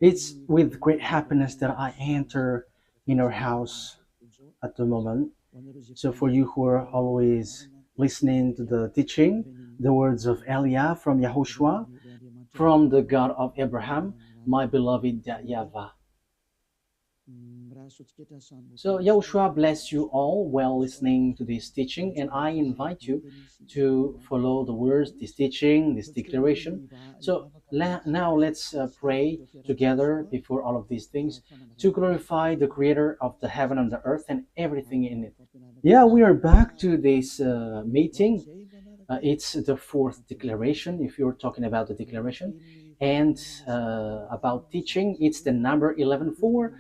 It's with great happiness that I enter in our house at the moment. So for you who are always listening to the teaching, the words of Eliah from YAHOSHUAH, from the God of Abraham, my beloved YAHVAH. So Yahushua bless you all while listening to this teaching, and I invite you to follow the words, this teaching, this declaration. So now let's pray together before all of these things to glorify the Creator of the heaven and the earth and everything in it. Yeah, we are back to this meeting. It's the fourth declaration, if you're talking about the declaration. And about teaching, it's the number 11 for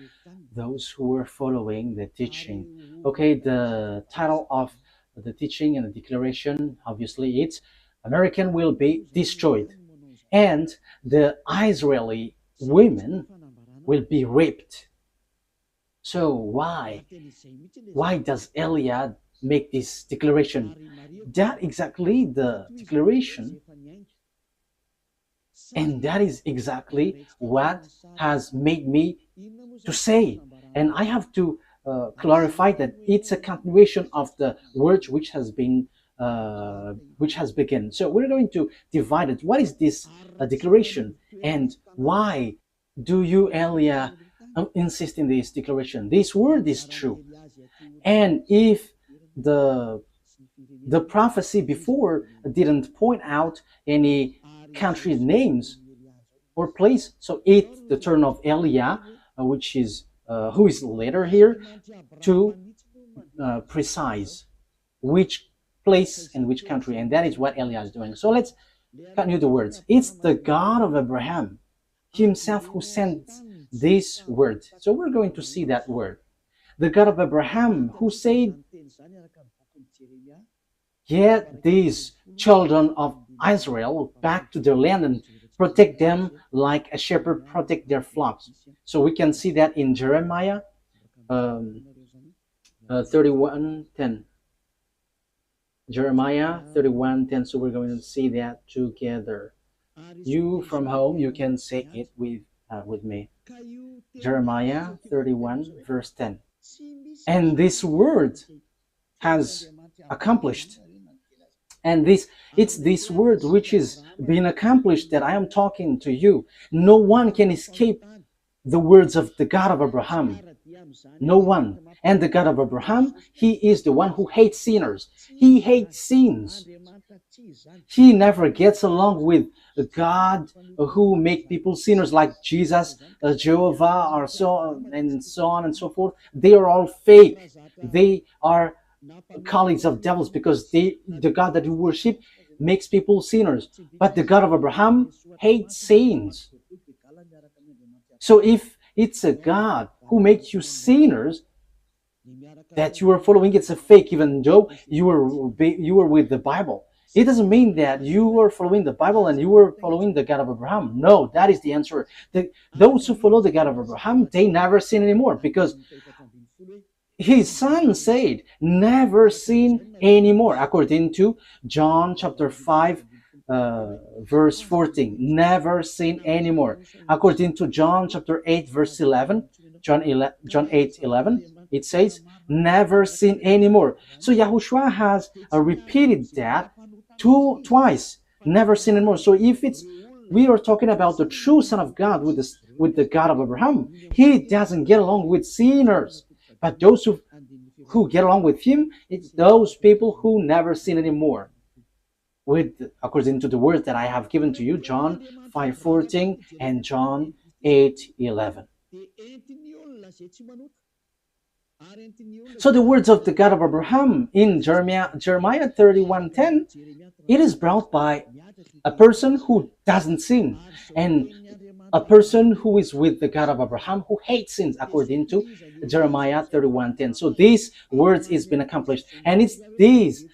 those who are following the teaching. Okay, the title of the teaching and the declaration, obviously, it's American will be destroyed. And the Israeli women will be raped. So why? Why does Eliah make this declaration? That exactly the declaration, and that is exactly what has made me to say. And I have to clarify that it's a continuation of the words which has begun. So we're going to divide it. What is this declaration, and why do you, Elia, insist in this declaration? This word is true, and if the prophecy before didn't point out any country names or place, so it's the turn of Elia, which is who is later here, to precise which place and which country, and that is what Elia is doing. So let's continue the words. It's the God of Abraham himself who sent this word. So we're going to see that word. The God of Abraham who said, get these children of Israel back to their land and protect them like a shepherd protect their flocks. So we can see that in Jeremiah 31:10. Jeremiah 31:10. So we're going to see that together. You from home, you can say it with me. Jeremiah 31 verse 10. And this word has accomplished. And it's this word which is being accomplished that I am talking to you. No one can escape the words of the God of Abraham. No one. And the God of Abraham, he is the one who hates sinners. He hates sins. He never gets along with God who make people sinners like Jesus, Jehovah, or so on and so forth. They are all fake. They are colleagues of devils, because the God that you worship makes people sinners. But the God of Abraham hates sins. So if it's a God who makes you sinners that you are following, it's a fake, even though you are with the Bible. It doesn't mean that you are following the Bible and you are following the God of Abraham. No, that is the answer. Those who follow the God of Abraham, they never sin anymore, because his son said, never sin anymore, according to John chapter 5, verse 14. Never sin anymore. According to John chapter 8, verse 11, John 8:11, it says, never sin anymore. So Yahushua has repeated that twice, never sin anymore. So if we are talking about the true Son of God with the God of Abraham, he doesn't get along with sinners. But those who get along with him, it's those people who never sin anymore. According to the word that I have given to you, John 5:14 and John 8:11. So the words of the God of Abraham in Jeremiah 31:10, it is brought by a person who doesn't sin, and a person who is with the God of Abraham who hates sins, according to Jeremiah 31:10. So these words is been accomplished, and it's these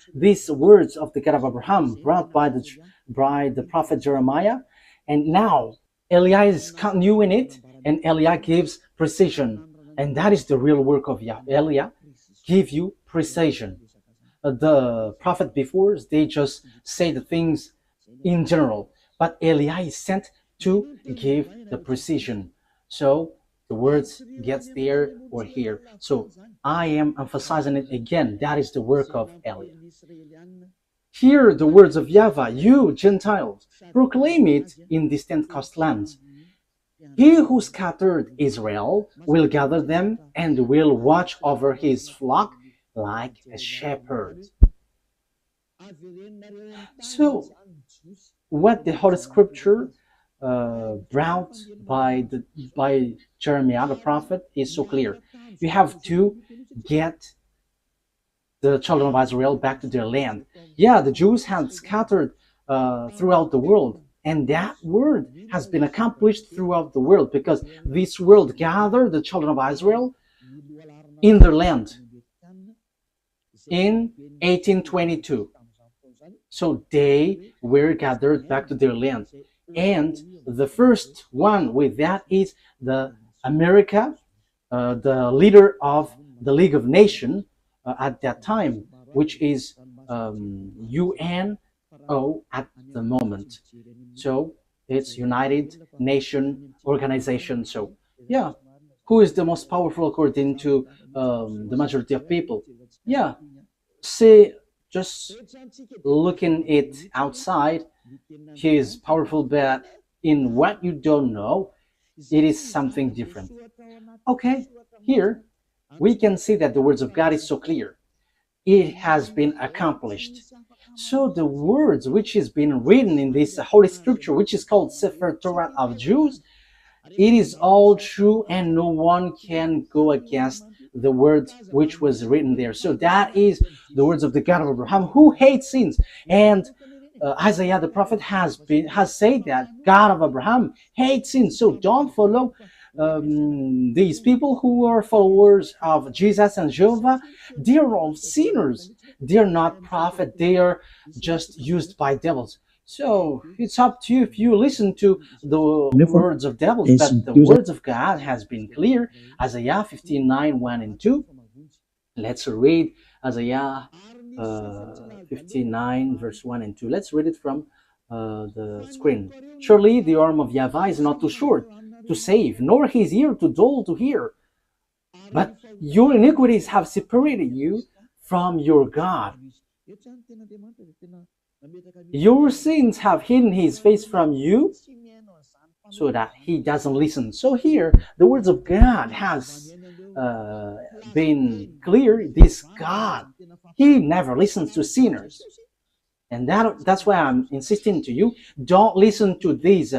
words of the God of Abraham brought by the prophet Jeremiah, and now Eliah is continuing it, and Eliah gives precision, and that is the real work of Eliah, give you precision. The prophet before, they just say the things in general, but Eliah is sent to give the precision. So the words gets there or here. So I am emphasizing it again. That is the work of Eliah. Hear the words of YAHVAH, you Gentiles, proclaim it in distant coastlands. He who scattered Israel will gather them and will watch over his flock like a shepherd. So, what the Holy Scripture brought by Jeremiah the prophet is so clear. You have to get the children of Israel back to their land. Yeah, the Jews had scattered throughout the world, and that word has been accomplished throughout the world because this world gathered the children of Israel in their land in 1822. So they were gathered back to their land. And the first one with that is the America, the leader of the League of Nations at that time, which is UNO at the moment. So it's United Nation Organization. So yeah, who is the most powerful according to the majority of people? Yeah, say just looking it outside, he is powerful, but in what you don't know, it is something different. Okay, here we can see that the words of God is so clear. It has been accomplished. So the words which is being written in this Holy Scripture, which is called Sefer Torah of Jews, it is all true and no one can go against the words which was written there. So that is the words of the God of Abraham, who hates sins. And Isaiah the prophet has said that God of Abraham hates sins. So don't follow these people who are followers of Jesus and Jehovah. They are all sinners. They are not prophets. They are just used by devils. So it's up to you if you listen to the words of devils, but the words of God has been clear. Isaiah 59, 1 and 2. Let's read Isaiah 59, verse 1 and 2. Let's read it from the screen. Surely the arm of YAHVAH is not too short to save, nor his ear too dull to hear. But your iniquities have separated you from your God. Your sins have hidden his face from you so that he doesn't listen. So here, the words of God has been clear. This God, he never listens to sinners. And that's why I'm insisting to you, don't listen to these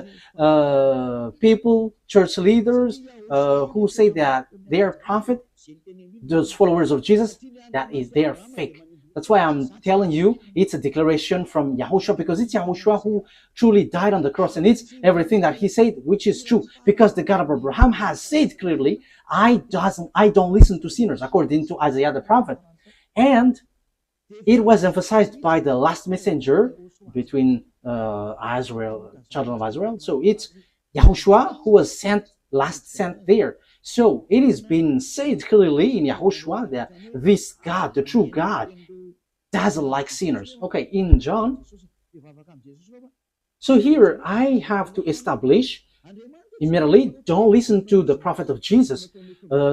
people, church leaders, who say that they are prophet, those followers of Jesus, that is, they are fake. That's why I'm telling you, it's a declaration from YAHOSHUAH, because it's YAHOSHUAH who truly died on the cross, and it's everything that he said, which is true, because the God of Abraham has said clearly, I don't listen to sinners, according to Isaiah the prophet. And it was emphasized by the last messenger between Israel, children of Israel. So it's YAHOSHUAH who was last sent there. So it is being said clearly in YAHOSHUAH that this God, the true God, doesn't like sinners. Okay, in John. So here I have to establish immediately, don't listen to the prophet of Jesus,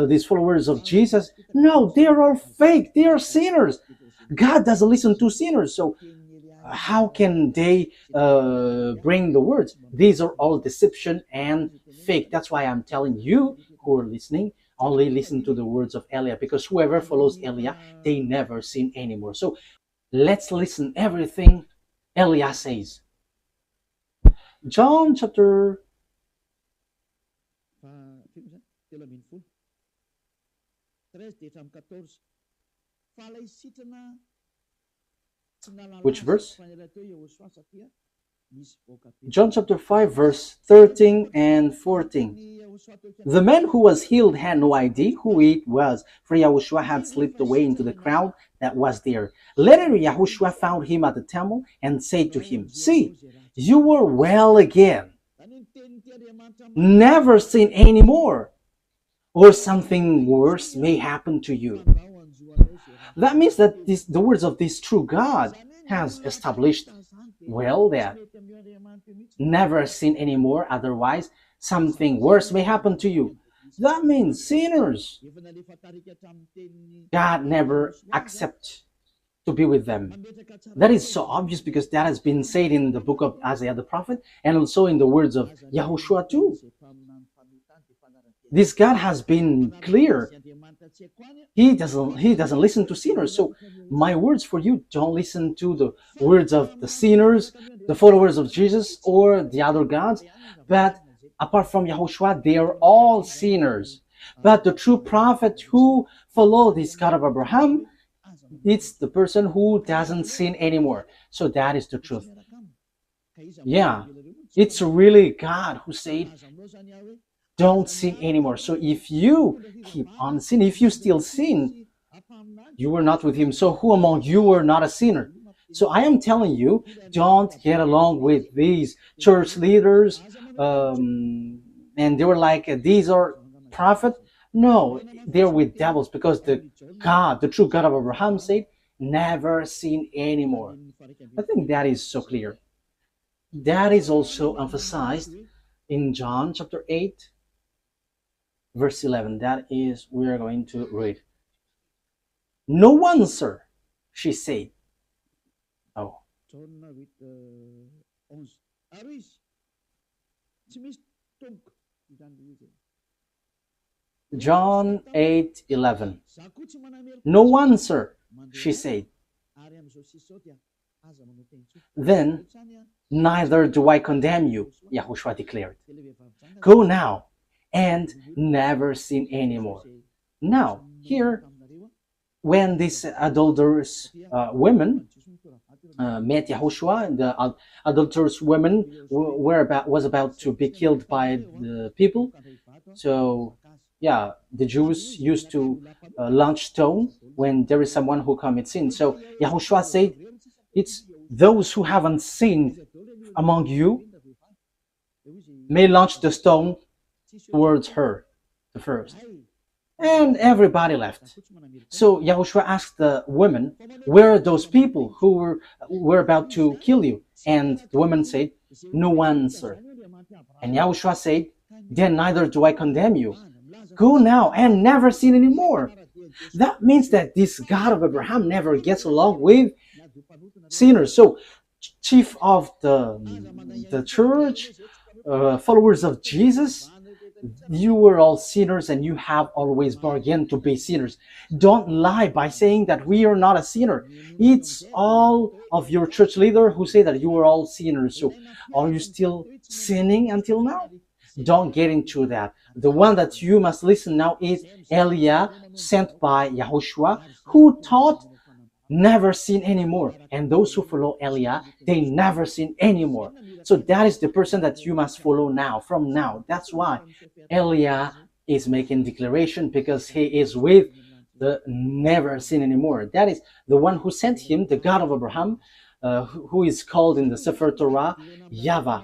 these followers of Jesus. No, they are all fake. They are sinners. God doesn't listen to sinners. So how can they bring the words? These are all deception and fake. That's why I'm telling you who are listening, only listen to the words of Eliah, because whoever follows Eliah, they never sin anymore. So let's listen everything Eliah says. John chapter which verse? John chapter 5, verse 13 and 14. The man who was healed had no idea who it was, for YAHOSHUAH had slipped away into the crowd that was there. Later, YAHOSHUAH found him at the temple and said to him, see, you are well again. Never sin anymore, or something worse may happen to you. That means that the words of this true God has established well that never sin anymore, otherwise something worse may happen to you. That means sinners, God never accepts to be with them. That is so obvious because that has been said in the book of Isaiah the prophet and also in the words of YAHOSHUAH too. This God has been clear. He doesn't listen to sinners. So my words for you, don't listen to the words of the sinners, the followers of Jesus, or the other gods. But apart from YAHOSHUAH, they are all sinners. But the true prophet who followed this God of Abraham, it's the person who doesn't sin anymore. So that is the truth. Yeah, it's really God who said, don't sin anymore. So if you keep on sinning, if you still sin, you were not with him. So who among you were not a sinner? So I am telling you, don't get along with these church leaders. And they were like, these are prophets. No, they're with devils because the true God of Abraham said, never sin anymore. I think that is so clear. That is also emphasized in John chapter 8, verse 11. That is, we are going to read. No one, sir, she said. Oh. John 8:11. No one, sir, she said. Then, neither do I condemn you, YAHOSHUAH declared. Go now and never sin anymore. Now, here, when these adulterous women met YAHOSHUAH, the adulterous women was about to be killed by the people. So, yeah, the Jews used to launch stone when there is someone who commits sin. So YAHOSHUAH said, it's those who haven't sinned among you may launch the stone towards her, the first. And everybody left. So YAHOSHUAH asked the women, where are those people who were about to kill you? And the woman said, no one, sir. And YAHOSHUAH said, then neither do I condemn you. Go now and never sin anymore. That means that this God of Abraham never gets along with sinners. So chief of the church, followers of Jesus, you were all sinners and you have always bargained to be sinners. Don't lie by saying that we are not a sinner. It's all of your church leader who say that you are all sinners. So are you still sinning until now? Don't get into that. The one that you must listen now is Eliah, sent by YAHOSHUAH, who taught never sin anymore. And those who follow Eliah, they never sin anymore. So that is the person that you must follow now, from now. That's why Eliah is making declaration, because he is with the never sin anymore. That is the one who sent him, the God of Abraham, who is called in the Sefer Torah YAHVAH,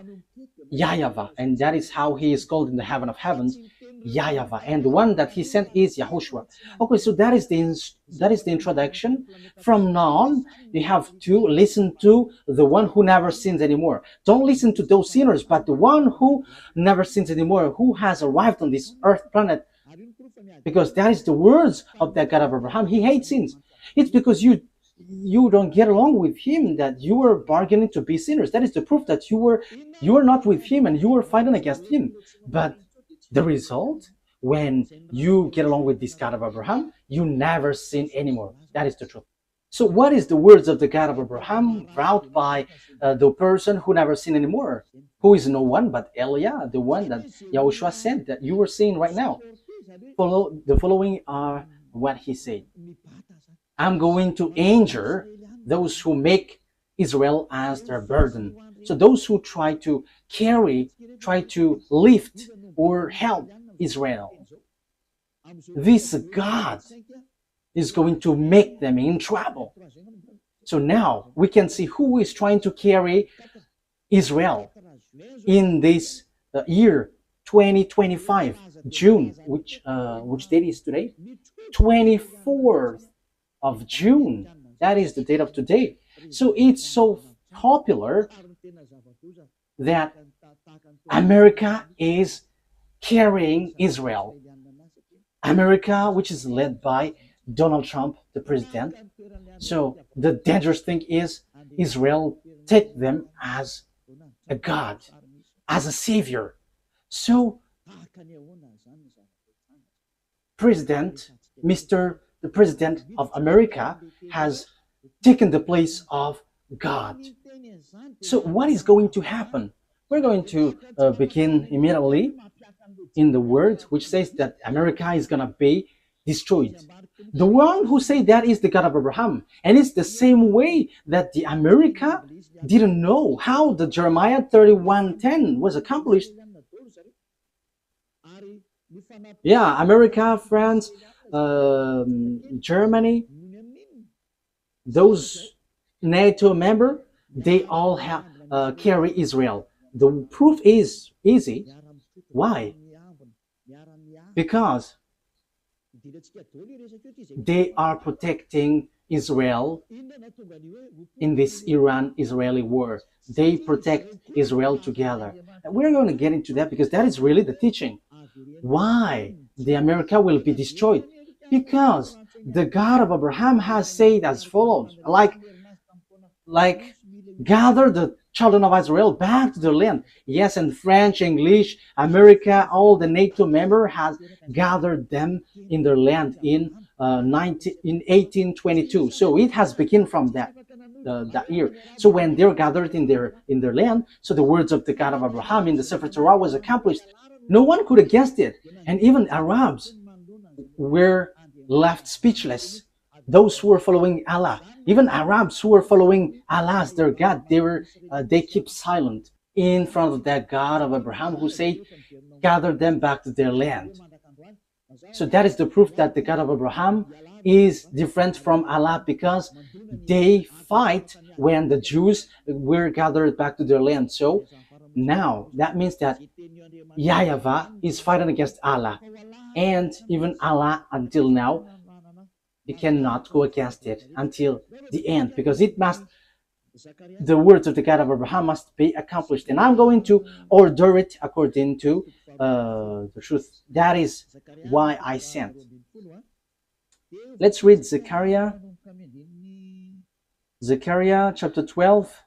YAHVAH, and that is how he is called in the heaven of heavens, YAHVAH, and the one that he sent is YAHOSHUAH. Okay, so that is the introduction. From now on, you have to listen to the one who never sins anymore. Don't listen to those sinners, but the one who never sins anymore, who has arrived on this earth planet, because that is the words of that God of Abraham. He hates sins. It's because you don't get along with him that you were bargaining to be sinners. That is the proof that you were not with him and you were fighting against him. But the result, when you get along with this God of Abraham, you never sin anymore. That is the truth. So what is the words of the God of Abraham brought by the person who never sinned anymore? Who is no one but Eliah, the one that YAHOSHUAH sent, that you were seeing right now. The following are what he said. I'm going to injure those who make Israel as their burden. So those who try to lift or help Israel. This God is going to make them in trouble. So now we can see who is trying to carry Israel in this year 2025, June, which date is today? 24th of June. That is the date of today. So it's so popular that America is carrying Israel. America, which is led by Donald Trump, the president. So the dangerous thing is Israel take them as a God, as a savior. So President, Mr. the President of America has taken the place of God. So what is going to happen? We're going to begin immediately in the word which says that America is going to be destroyed. The one who say that is the God of Abraham. And it's the same way that the America didn't know how the Jeremiah 31:10 was accomplished. Yeah, America, France, Germany, those NATO member, they all have carry Israel. The proof is easy. Why? Because they are protecting Israel in this Iran-Israeli war. They protect Israel together. And we're going to get into that because that is really the teaching. Why the America will be destroyed? Because the God of Abraham has said as follows, like gather the children of Israel back to their land. Yes, and French, English, America, all the NATO members has gathered them in their land in 1822. So it has begun from that year. So when they're gathered in their land, so the words of the God of Abraham in the Sefer Torah was accomplished. No one could against it, and even Arabs were left speechless. Those who were following Allah, even Arabs who were following Allah as their God, they keep silent in front of that God of Abraham who said, gather them back to their land. So that is the proof that the God of Abraham is different from Allah, because they fight when the Jews were gathered back to their land. So now that means that YAHVAH is fighting against Allah, and even Allah until now, he cannot go against it until the end, because the words of the God of Abraham must be accomplished, and I'm going to order it according to the truth. That is why I sent. Let's read Zechariah chapter 12.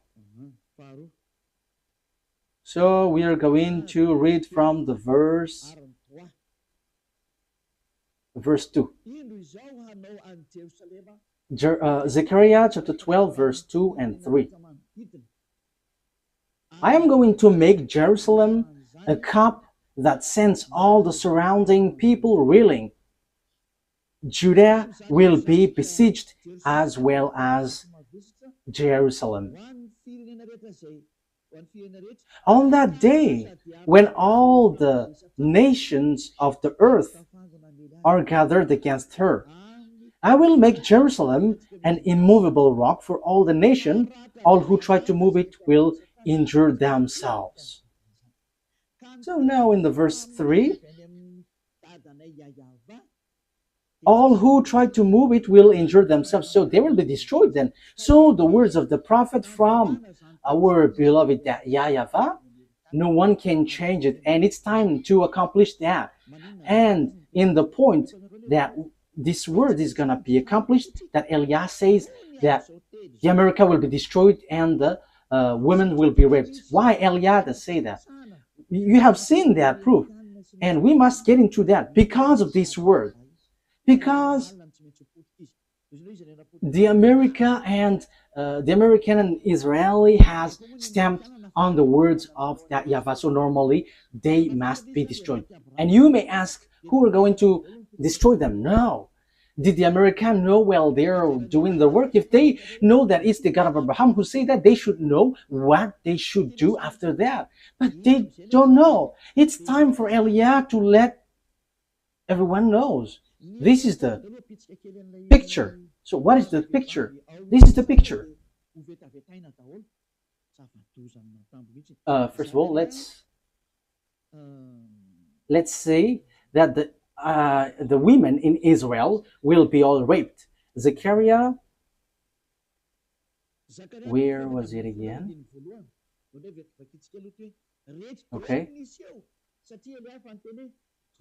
So we are going to read from the verse 2. Zechariah chapter 12, verse 2 and 3. I am going to make Jerusalem a cup that sends all the surrounding people reeling. Judah will be besieged as well as Jerusalem. On that day, when all the nations of the earth are gathered against her, I will make Jerusalem an immovable rock for all the nation. All who try to move it will injure themselves. So now in the verse 3, all who try to move it will injure themselves. So they will be destroyed then. So the words of the prophet from our beloved YAHVAH, no one can change it. And it's time to accomplish that. And in the point that this word is going to be accomplished, that Elias says that the America will be destroyed and the women will be raped. Why Elias say that? You have seen that proof. And we must get into that because of this word. Because the American and Israeli has stamped on the words of that YAHVAH. So normally they must be destroyed. And you may ask, who are going to destroy them? No. Did the American know? Well, they're doing the work. If they know that it's the God of Abraham who say that, they should know what they should do after that. But they don't know. It's time for Eliah to let everyone knows. This is the picture. So what is the picture? This is the picture. First of all, let's say that the women in Israel will be all raped. Zechariah, where was it again? Okay.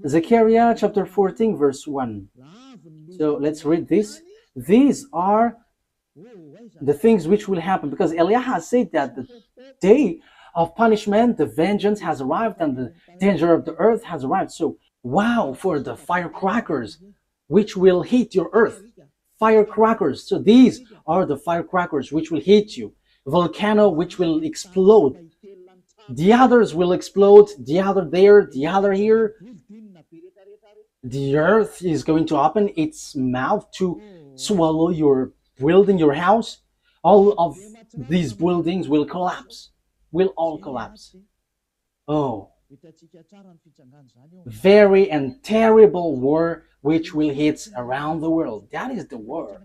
Zechariah chapter 14 verse 1. So let's read this. These are the things which will happen, because Eliah has said that the day of punishment, the vengeance has arrived, and the danger of the earth has arrived. So wow for the firecrackers which will hit your earth. Firecrackers. So these are the firecrackers which will hit you. Volcano which will explode. The others will explode, the other there, the other here. The earth is going to open its mouth to swallow your building, your house. All of these buildings will collapse, will all collapse. Oh, very and terrible war which will hit around the world. That is the war.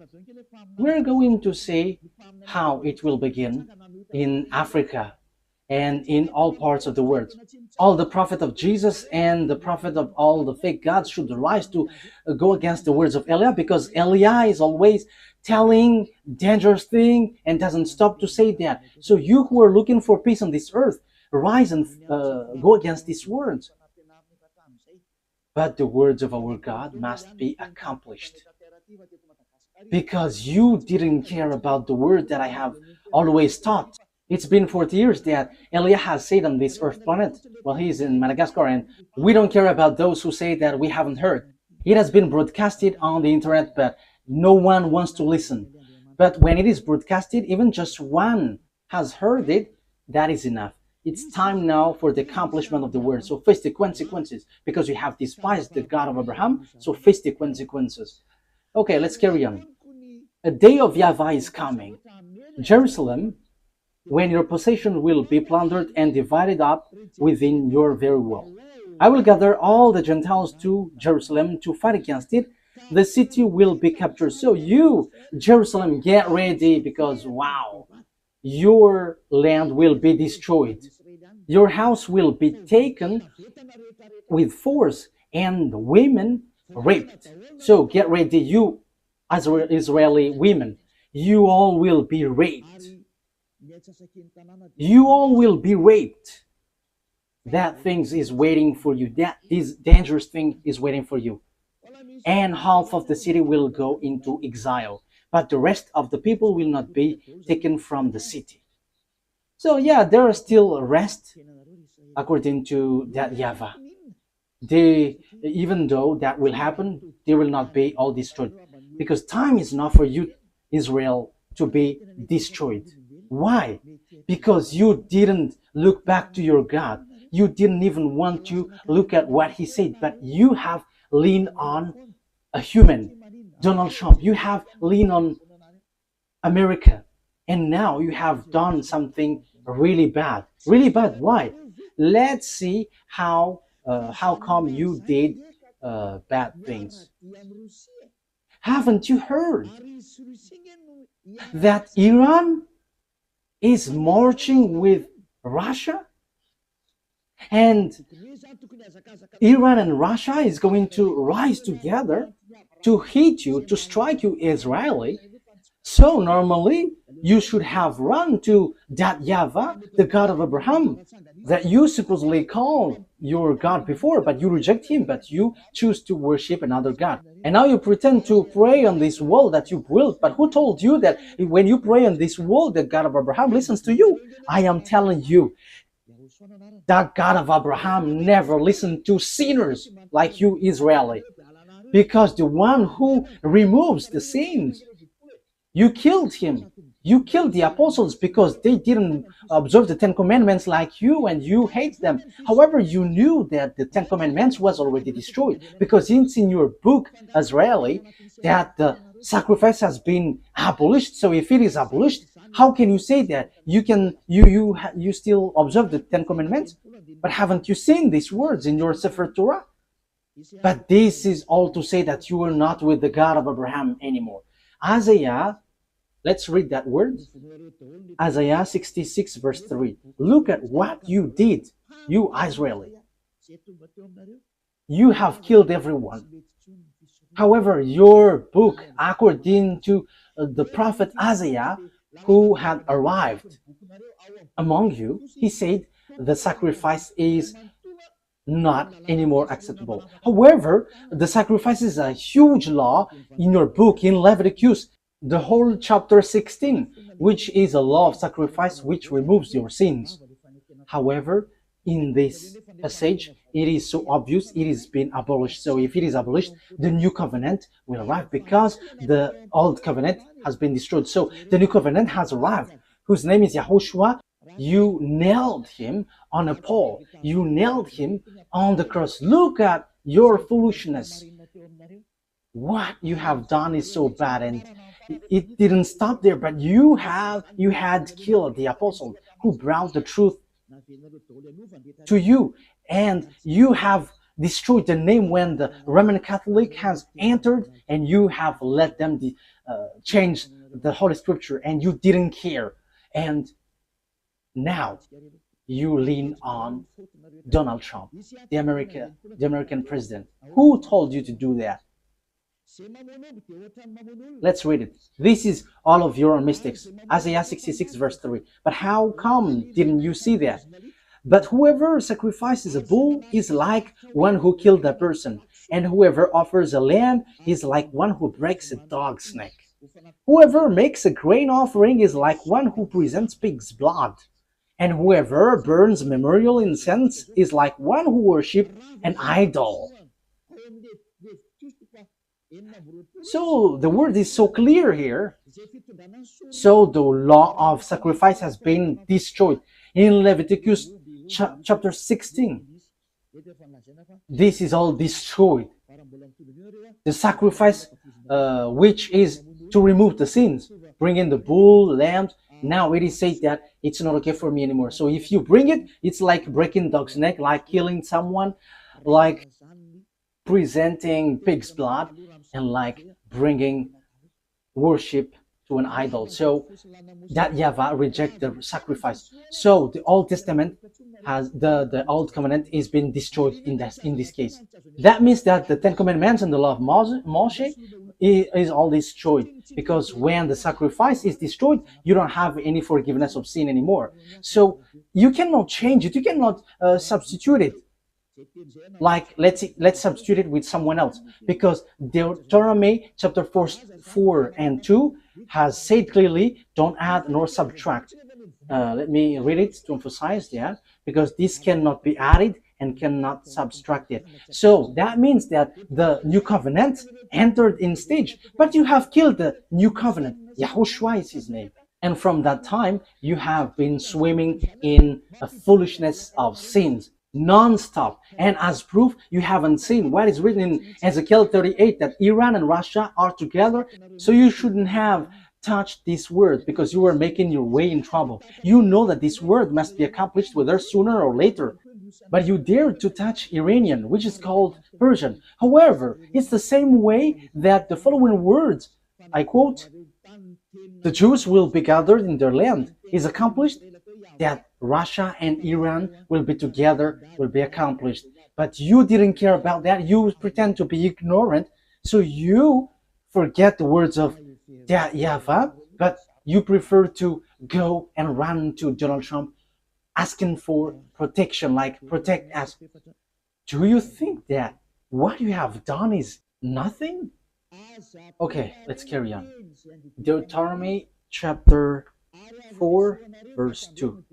We're going to see how it will begin in Africa and in all parts of the world. All the prophet of Jesus and the prophet of all the fake gods should rise to go against the words of Eliah, because Eliah is always telling dangerous thing and doesn't stop to say that. So you who are looking for peace on this earth, rise and go against these words. But the words of our God must be accomplished, because you didn't care about the word that I have always taught. It's been 40 years that Eliah has said on this earth planet. Well, he's in Madagascar, and we don't care about those who say that we haven't heard. It has been broadcasted on the internet, but no one wants to listen. But when it is broadcasted, even just one has heard it, that is enough. It's time now for the accomplishment of the word. So face the consequences, because you have despised the God of Abraham. So face the consequences. Okay, let's carry on. A day of YAHVAH is coming. Jerusalem, when your possession will be plundered and divided up within your very wall. I will gather all the Gentiles to Jerusalem to fight against it. The city will be captured. So you, Jerusalem, get ready, because wow, your land will be destroyed. Your house will be taken with force and women raped. So get ready, you Israeli women. You all will be raped. You all will be raped. That thing is waiting for you. This dangerous thing is waiting for you. And half of the city will go into exile, but the rest of the people will not be taken from the city. So yeah, there are still rest according to that YAHVAH. Even though that will happen, they will not be all destroyed, because time is not for you, Israel, to be destroyed. Why? Because you didn't look back to your God. You didn't even want to look at what he said, but you have leaned on a human, Donald Trump. You have leaned on America, and now you have done something really bad. Really bad. Why? Let's see how come you did bad things. Haven't you heard that Iran is marching with Russia? And Iran and Russia is going to rise together to hit you, to strike you, Israeli. So normally you should have run to that YAHVAH, the God of Abraham, that you supposedly called your God before, but you reject him, but you choose to worship another God. And now you pretend to pray on this wall that you built, but who told you that when you pray on this wall, the God of Abraham listens to you? I am telling you, that God of Abraham never listened to sinners like you, Israeli, because the one who removes the sins, you killed him. You killed the apostles because they didn't observe the Ten Commandments like you, and you hate them. However, you knew that the Ten Commandments was already destroyed, because it's in your book, Israeli, that the sacrifice has been abolished. So if it is abolished, how can you say that you still observe the Ten Commandments? But haven't you seen these words in your Sefer Torah? But this is all to say that you are not with the God of Abraham anymore. Isaiah, let's read that word. Isaiah 66 verse 3. Look at what you did, you Israeli. You have killed everyone. However, your book, according to the prophet Isaiah, who had arrived among you, he said the sacrifice is not anymore acceptable. However, the sacrifice is a huge law in your book in Leviticus, the whole chapter 16, which is a law of sacrifice which removes your sins. However, in this passage, it is so obvious it is been abolished. So if it is abolished, the new covenant will arrive because the old covenant has been destroyed. So the new covenant has arrived, whose name is YAHOSHUAH. You nailed him on a pole. You nailed him on the cross. Look at your foolishness. What you have done is so bad, and it didn't stop there, but you had killed the apostle who brought the truth to you, and you have destroyed the name when the Roman Catholic has entered, and you have let them change the Holy Scripture, and you didn't care. And now you lean on Donald Trump, the American president. Who told you to do that? Let's read it. This is all of your mistakes. Isaiah 66 verse 3. But how come didn't you see that? But whoever sacrifices a bull is like one who killed a person, and whoever offers a lamb is like one who breaks a dog's neck. Whoever makes a grain offering is like one who presents pig's blood. And whoever burns memorial incense is like one who worships an idol. So the word is so clear here. So the law of sacrifice has been destroyed. In Leviticus chapter 16, this is all destroyed. The sacrifice, which is to remove the sins, bring in the bull, lambs. Now it is said that it's not okay for me anymore. So if you bring it, it's like breaking dog's neck, like killing someone, like presenting pig's blood, and like bringing worship to an idol. So that YAHVAH reject the sacrifice. So the Old Testament has the Old Covenant is being destroyed in this case. That means that the Ten Commandments and the law of Moshe is all destroyed, because when the sacrifice is destroyed, you don't have any forgiveness of sin anymore. So you cannot change it. You cannot substitute it. Like let's substitute it with someone else, because Deuteronomy chapter 4 and 2 has said clearly, don't add nor subtract. Let me read it to emphasize that, because this cannot be added and cannot subtract it. So that means that the new covenant entered in stage, but you have killed the new covenant. YAHOSHUAH is his name. And from that time, you have been swimming in a foolishness of sins non-stop. And as proof, you haven't seen what is written in Ezekiel 38, that Iran and Russia are together. So you shouldn't have touched this word, because you were making your way in trouble. You know that this word must be accomplished whether sooner or later. But you dared to touch Iranian, which is called Persian. However, it's the same way that the following words, I quote, the Jews will be gathered in their land, is accomplished, that Russia and Iran will be together, will be accomplished. But you didn't care about that. You pretend to be ignorant. So you forget the words of YAHVAH, but you prefer to go and run to Donald Trump asking for protection, like protect us. Do you think that what you have done is nothing? Okay, let's carry on. Deuteronomy chapter 4 verse 2.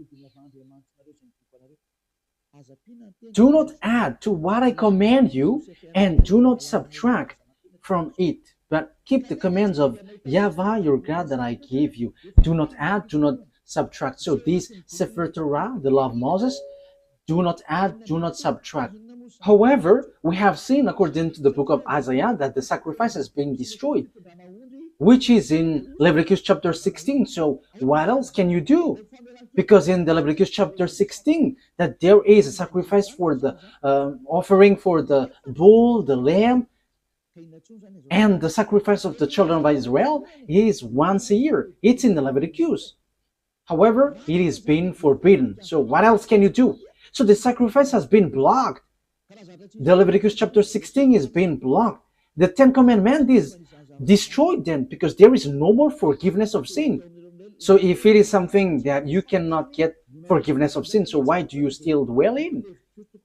Do not add to what I command you, and do not subtract from it, but keep the commands of YAHVAH your God that I give you. Do not add, do not subtract. So this Sefer Torah, the law of Moses, do not add, do not subtract. However, we have seen according to the book of Isaiah that the sacrifice has been destroyed, which is in Leviticus chapter 16. So what else can you do? Because in the Leviticus chapter 16, that there is a sacrifice for the offering for the bull, the lamb, and the sacrifice of the children of Israel is once a year. It's in the Leviticus. However, it is being forbidden. So what else can you do? So the sacrifice has been blocked. The Leviticus chapter 16 is being blocked. The Ten Commandments is destroyed then, because there is no more forgiveness of sin. So if it is something that you cannot get forgiveness of sin, so why do you still dwell in?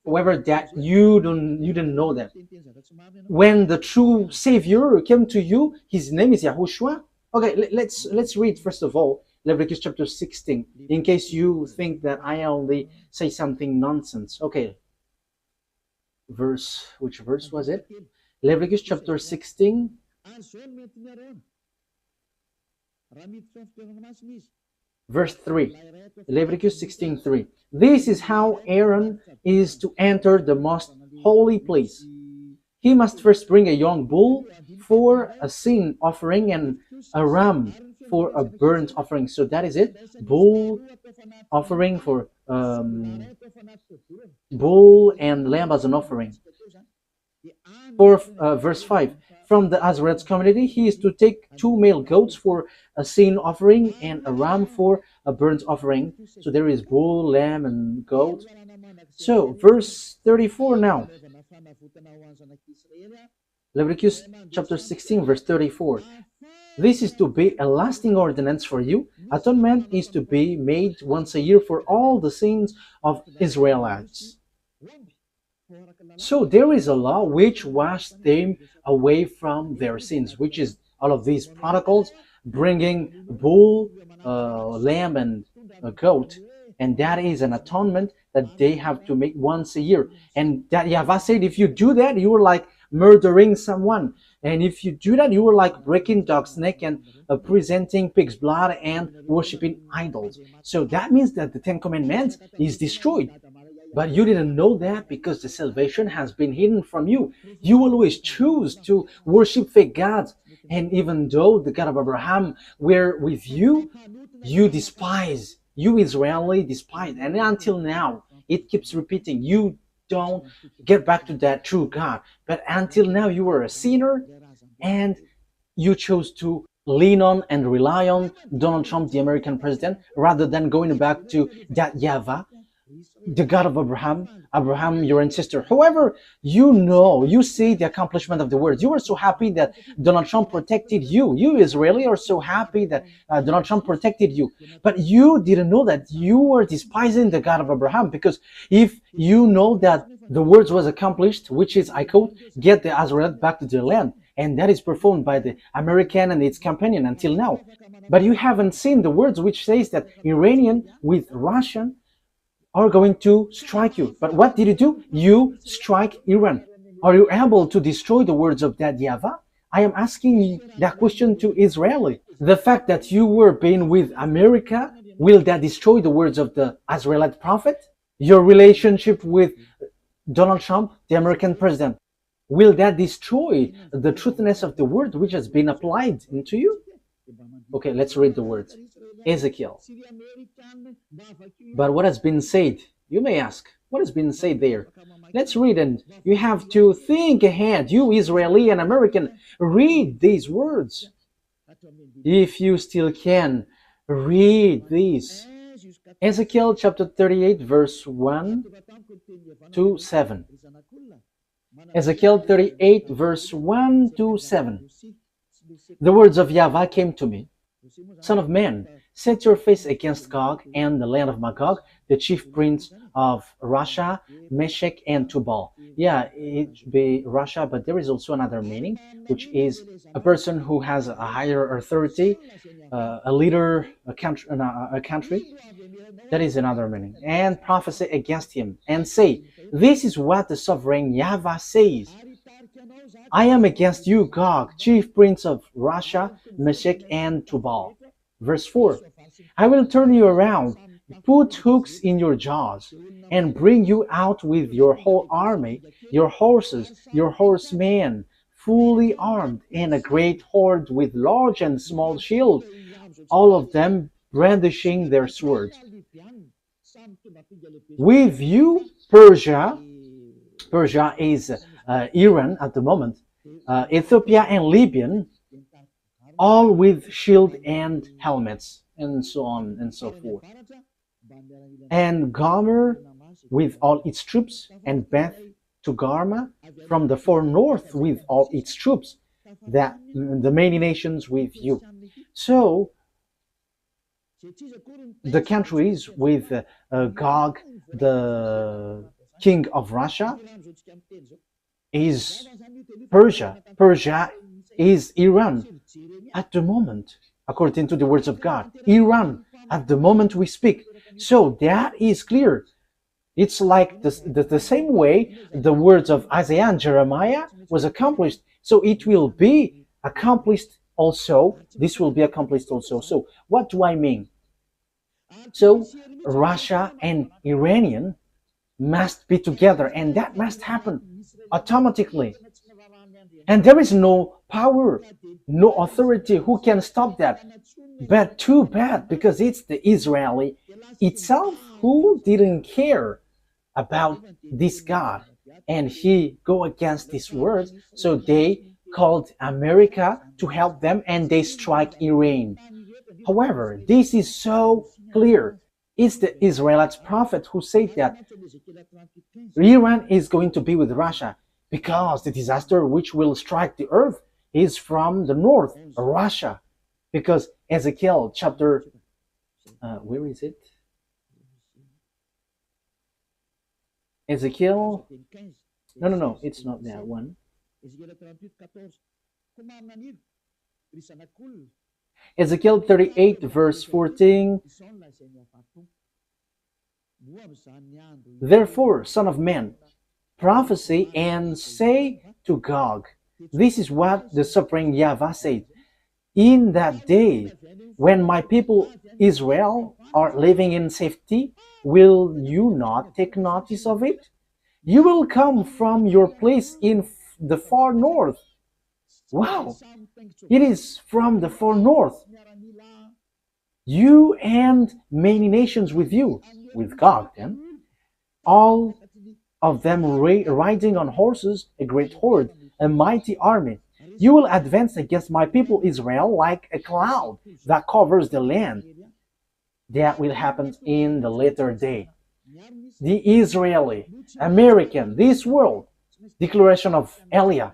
However, that you didn't know that. When the true Savior came to you, his name is Yahushua. Okay, let's read first of all Leviticus chapter 16, in case you think that I only say something nonsense. Okay, which verse was it? Leviticus chapter 16, verse 3. Leviticus 16:3. This is how Aaron is to enter the most holy place. He must first bring a young bull for a sin offering and a ram for a burnt offering. So that is it. Bull offering for bull and lamb as an offering. For verse 5, from the Azarites community, he is to take 2 male goats for a sin offering and a ram for a burnt offering. So there is bull, lamb, and goat. So verse 34 now. Leviticus chapter 16, verse 34. This is to be a lasting ordinance for you. Atonement is to be made once a year for all the sins of Israelites. So there is a law which washed them away from their sins, which is all of these protocols, bringing bull, lamb, and a goat. And that is an atonement that they have to make once a year. And that YAHVAH said, if you do that, you are like murdering someone. And if you do that, you are like breaking dog's neck and presenting pig's blood and worshiping idols. So that means that the 10 Commandments is destroyed. But you didn't know that because the salvation has been hidden from you. You always choose to worship fake gods. And even though the God of Abraham were with you, you despise. You Israeli despise. And until now, it keeps repeating. You don't get back to that true God. But until now, you were a sinner and you chose to lean on and rely on Donald Trump, the American president, rather than going back to that YAHVAH, the God of Abraham, your ancestor. However, you see the accomplishment of the words. You are so happy that Donald Trump protected you. You Israeli are so happy that Donald Trump protected you. But you didn't know that you were despising the God of Abraham, because if you know that the words was accomplished, which is, I quote, get the Israelites back to their land. And that is performed by the American and its companion until now. But you haven't seen the words which says that Iranian with Russian are going to strike you. But what did you do? You strike Iran. Are you able to destroy the words of that YAHVAH? I am asking that question to Israeli. The fact that you were being with America, will that destroy the words of the Israelite prophet? Your relationship with Donald Trump, the American president, will that destroy the truthness of the word which has been applied into you? Okay, let's read the words. Ezekiel. But what has been said? You may ask, what has been said there? Let's read, and you have to think ahead. You Israeli and American, read these words. If you still can, read these. Ezekiel chapter 38, verse 1 to 7. Ezekiel 38, verse 1 to 7. The words of YAHVAH came to me. Son of man, set your face against Gog and the land of Magog, the chief prince of Russia, Meshech, and Tubal. Yeah, it should be Russia, but there is also another meaning, which is a person who has a higher authority, a leader, a country. That is another meaning. And prophesy against him, and say, this is what the sovereign YAHVAH says. I am against you, Gog, chief prince of Russia, Meshech, and Tubal. Verse 4. I will turn you around, put hooks in your jaws, and bring you out with your whole army, your horses, your horsemen, fully armed, and a great horde with large and small shields, all of them brandishing their swords. With you, Persia is Iran at the moment, Ethiopia and Libya, all with shield and helmets, and so on and so forth. And Gomer with all its troops, and Beth Togarmah from the far north with all its troops, that the many nations with you. So the countries with Gog, king of Russia is Persia. Persia is Iran at the moment, according to the words of God. Iran at the moment we speak. So that is clear. It's like the same way the words of Isaiah and Jeremiah was accomplished. So it will be accomplished also. This will be accomplished also. So what do I mean? So Russia and Iranian must be together, and that must happen automatically. And there is no power, no authority who can stop that. But too bad, because it's the Israeli itself who didn't care about this God, and he go against these words. So they called America to help them, and they strike Iran. However, this is so clear. It's the Israelite prophet who said that Iran is going to be with Russia because the disaster which will strike the earth is from the north, Russia. Because Ezekiel chapter, where is it? Ezekiel, no, it's not that one. Ezekiel 38 verse 14. Therefore, son of man, prophesy and say to Gog, this is what the sovereign YAHVAH said. In that day, when my people Israel are living in safety, will you not take notice of it? You will come from your place in the far north. Wow! It is from the far north. You and many nations with you, with God then, all of them riding on horses, a great horde, a mighty army. You will advance against my people Israel like a cloud that covers the land. That will happen in the later day. The Israeli, American, this world, declaration of Eliah.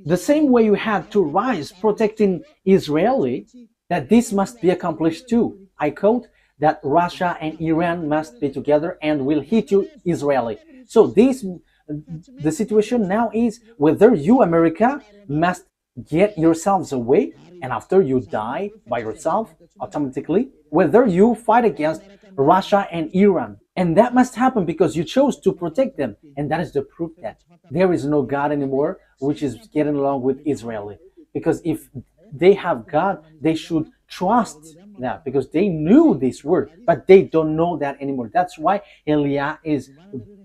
The same way you had to rise protecting Israeli, that this must be accomplished too. I quote, that Russia and Iran must be together and will hit you Israeli. So the situation now is whether you, America, must get yourselves away, and after you die by yourself automatically, whether you fight against Russia and Iran. And that must happen because you chose to protect them. And that is the proof that there is no God anymore which is getting along with Israeli. Because if they have God, they should trust that, because they knew this word, but they don't know that anymore. That's why Eliah is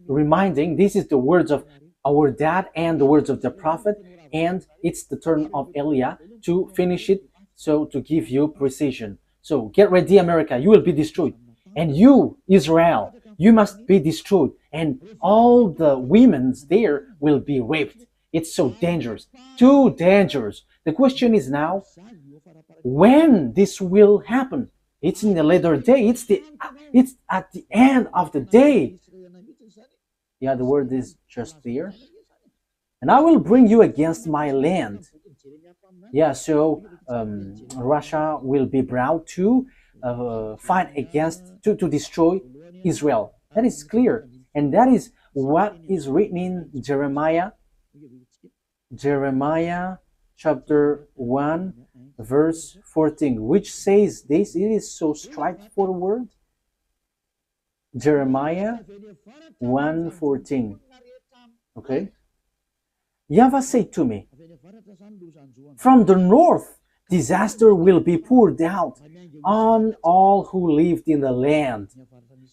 reminding, this is the words of our dad and the words of the prophet, and it's the turn of Eliah to finish it, so to give you precision. So get ready, America, you will be destroyed. And you, Israel, you must be destroyed. And all the women there will be raped. It's so dangerous, too dangerous. The question is now, when this will happen? It's in the later day. It's at the end of the day. Yeah, the word is just there. And I will bring you against my land. Yeah, so Russia will be brought to fight against, to destroy Israel. That is clear. And that is what is written in Jeremiah chapter 1 verse 14, which says this. It is so straightforward. Jeremiah 1:14. Okay. YAHVAH said to me, from the north disaster will be poured out on all who lived in the land.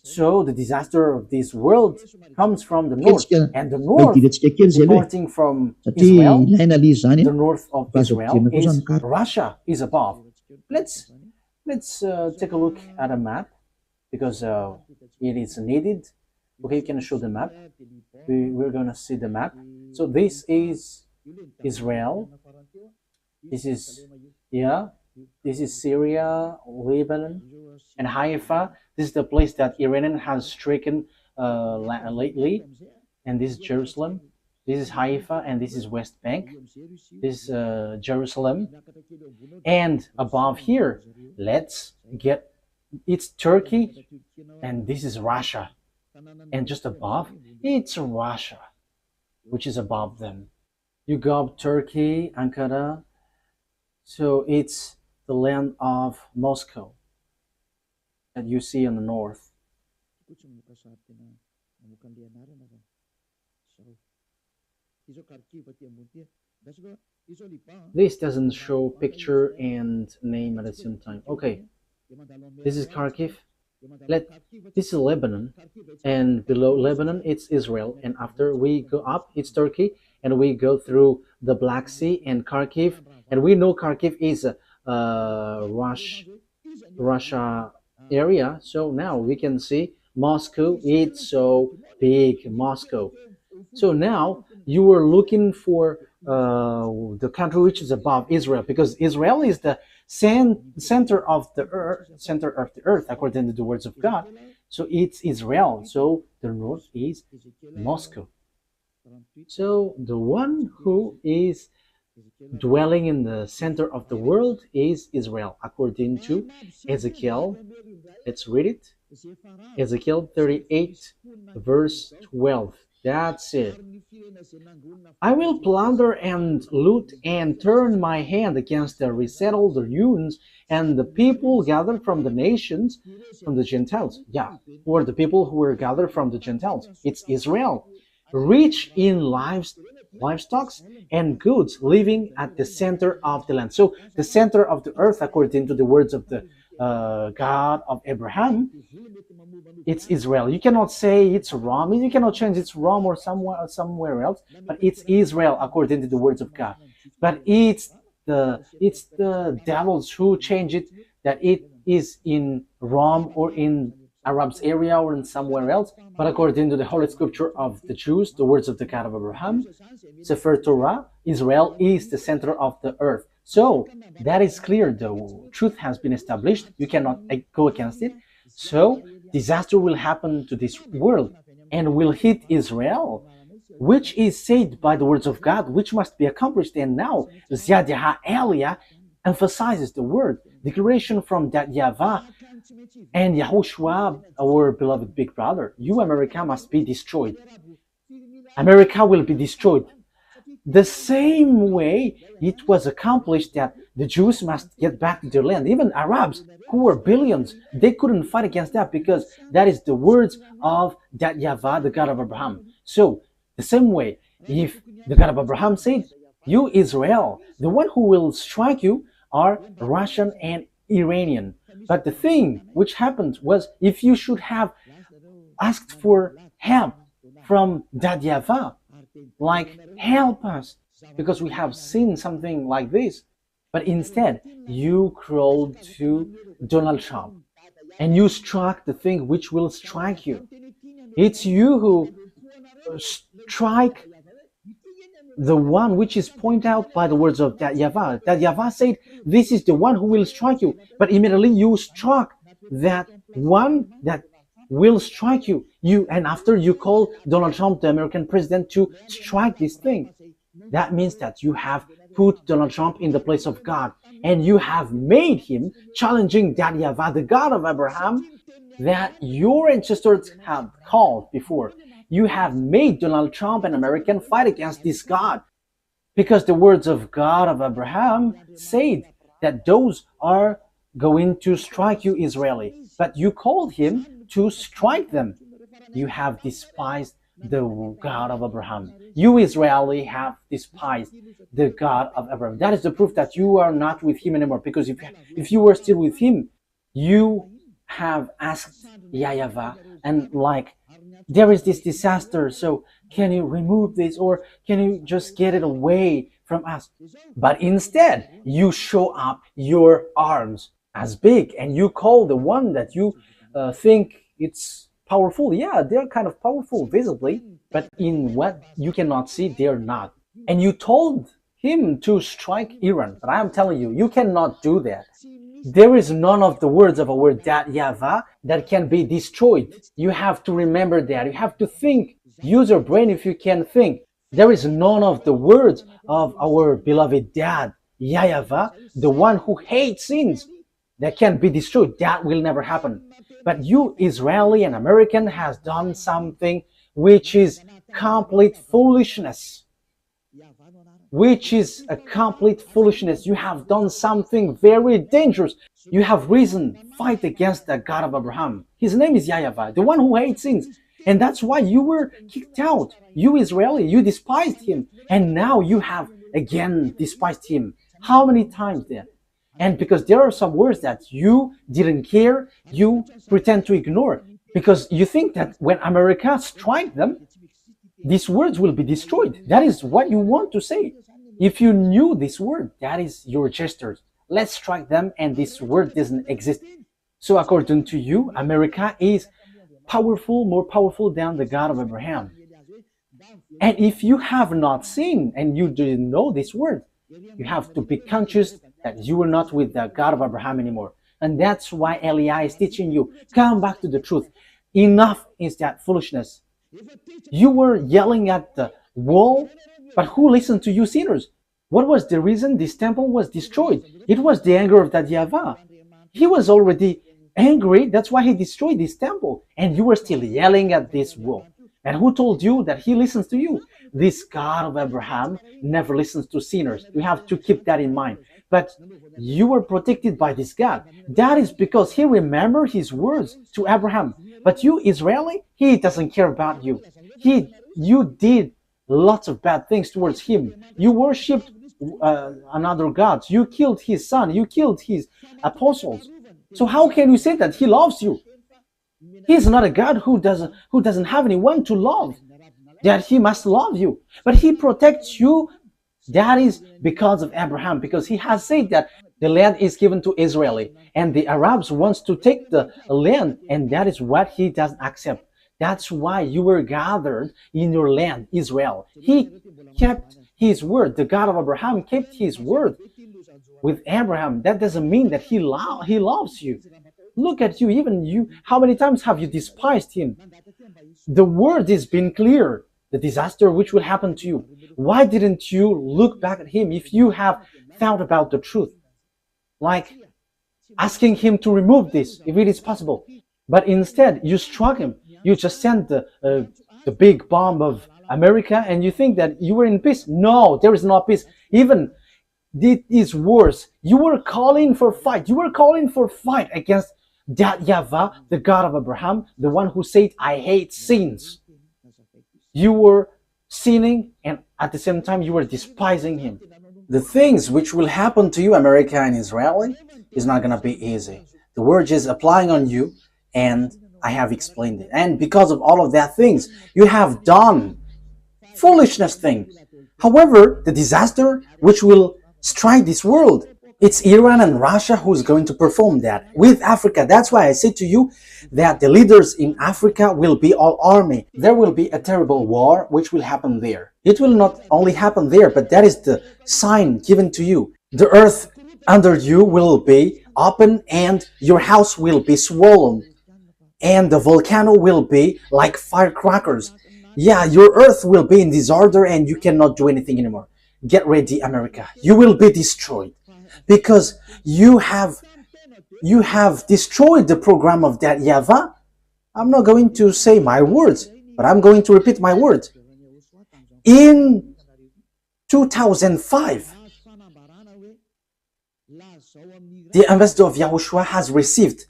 So the disaster of this world comes from the north, and the north, reporting from Israel, the north of Israel is Russia is above. Let's take a look at a map, because it is needed. Okay, you can show the map. We're gonna see the map. So this is Israel. This is this is Syria, Lebanon, and Haifa. This is the place that Iran has stricken lately, and this is Jerusalem. This is Haifa, and this is West Bank. This is Jerusalem, and above here, let's get, it's Turkey, and this is Russia. And just above, it's Russia, which is above them. You go up Turkey, Ankara, so it's the land of Moscow that you see in the north. This doesn't show picture and name at the same time. Okay, this is Kharkiv. Let This is Lebanon, and below Lebanon it's Israel, and after we go up it's Turkey, and we go through the Black Sea and Kharkiv, and we know Kharkiv is a Russia area. So now we can see Moscow. It's so big, Moscow. So now you were looking for the country which is above Israel, because Israel is the center of the earth, according to the words of God. So it's Israel. So the north is Moscow. So the one who is dwelling in the center of the world is Israel, according to Ezekiel. Let's read it. Ezekiel 38, verse 12. That's it. I will plunder and loot and turn my hand against the resettled ruins and the people gathered from the nations, from the Gentiles. Yeah, or the people who were gathered from the Gentiles. It's Israel, rich in livestock and goods, living at the center of the land. So the center of the earth, according to the words of the God of Abraham, it's Israel. You cannot say it's Rome. You cannot change it's Rome or somewhere else, but it's Israel according to the words of God. But it's the devils who change it, that it is in Rome or in Arabs area or in somewhere else. But according to the Holy Scripture of the Jews, the words of the God of Abraham, Sefer Torah, Israel is the center of the earth. So that is clear. The truth has been established. You cannot go against it. So disaster will happen to this world and will hit Israel, which is said by the words of God, which must be accomplished. And now YAH Elia emphasizes the word declaration from that YAHVAH and YAHOSHUAH, our beloved big brother. You, America, must be destroyed. America will be destroyed. The same way it was accomplished that the Jews must get back to their land. Even Arabs, who were billions, they couldn't fight against that, because that is the words of that YAHVAH, the God of Abraham. So, the same way, if the God of Abraham said, you Israel, the one who will strike you are Russian and Iranian. But the thing which happened was, if you should have asked for help from that YAHVAH, like, help us, because we have seen something like this. But instead, you crawled to Donald Trump and you struck the thing which will strike you. It's you who strike the one which is pointed out by the words of that YAHVAH. That YAHVAH said, this is the one who will strike you. But immediately you struck that one that will strike you. And after you call Donald Trump, the American president, to strike this thing, that means that you have put Donald Trump in the place of God, and you have made him challenging that YAHVAH, the God of Abraham, that your ancestors have called before. You have made Donald Trump an American fight against this God, because the words of God of Abraham said that those are going to strike you, Israeli. But you called him to strike them. You have despised the God of Abraham. You Israeli have despised the God of Abraham. That is the proof that you are not with him anymore, because if you were still with him, you have asked YAHVAH, and like, there is this disaster, so can you remove this, or can you just get it away from us? But instead, you show up your arms as big, and you call the one that you think it's powerful. Yeah, they're kind of powerful visibly, but in what you cannot see, they're not. And you told him to strike Iran, but I am telling you, you cannot do that. There is none of the words of our that YAHVAH that can be destroyed. You have to remember that. You have to think. Use your brain if you can think. There is none of the words of our beloved dad, YAHVAH, the one who hates sins, that can be destroyed. That will never happen. But you, Israeli and American, has done something which is complete foolishness. Which is a complete foolishness. You have done something very dangerous. You have risen, fight against the God of Abraham. His name is YAHVAH, the one who hates sins. And that's why you were kicked out. You Israeli, you despised him. And now you have again despised him. How many times then? And because there are some words that you didn't care, you pretend to ignore. Because you think that when America strikes them, these words will be destroyed. That is what you want to say. If you knew this word, that is your gestures. Let's strike them and this word doesn't exist. So according to you, America is powerful, more powerful than the God of Abraham. And if you have not seen and you didn't know this word, you have to be conscious that you are not with the God of Abraham anymore. And that's why Eli is teaching you, come back to the truth. Enough is that foolishness. You were yelling at the wall, but who listened to you sinners? What was the reason this temple was destroyed? It was the anger of that YAHVAH. He was already angry, that's why he destroyed this temple. And you were still yelling at this wall. And who told you that he listens to you? This God of Abraham never listens to sinners. You have to keep that in mind. But you were protected by this God. That is because he remembered his words to Abraham. But you, Israeli, he doesn't care about you. You did lots of bad things towards him. You worshipped another God. You killed his son. You killed his apostles. So how can you say that he loves you? He's not a God who doesn't have anyone to love, that he must love you. But he protects you. That is because of Abraham, because he has said that the land is given to Israeli, and the Arabs wants to take the land, and that is what he doesn't accept. That's why you were gathered in your land, Israel. He kept his word. The God of Abraham kept his word with Abraham. That doesn't mean that he loves you. Look at you, even you. How many times have you despised him? The word has been clear. The disaster which will happen to you. Why didn't you look back at him if you have thought about the truth? Like asking him to remove this, if it is possible. But instead, you struck him. You just sent the big bomb of America and you think that you were in peace. No, there is no peace. Even it is worse. You were calling for fight. You were calling for fight against that YAHVAH, the God of Abraham, the one who said, I hate sins. You were sinning and at the same time you were despising him. The things which will happen to you, America and Israeli, is not going to be easy. The word is applying on you and I have explained it. And because of all of that things, you have done foolishness things. However, the disaster which will strike this world, it's Iran and Russia who's going to perform that with Africa. That's why I say to you that the leaders in Africa will be all army. There will be a terrible war which will happen there. It will not only happen there, but that is the sign given to you. The earth under you will be open and your house will be swollen. And the volcano will be like firecrackers. Yeah, your earth will be in disorder and you cannot do anything anymore. Get ready, America. You will be destroyed. Because you have destroyed the program of that YAHVAH. I'm not going to say my words, but I'm going to repeat my words. In 2005, the ambassador of YAHOSHUAH has received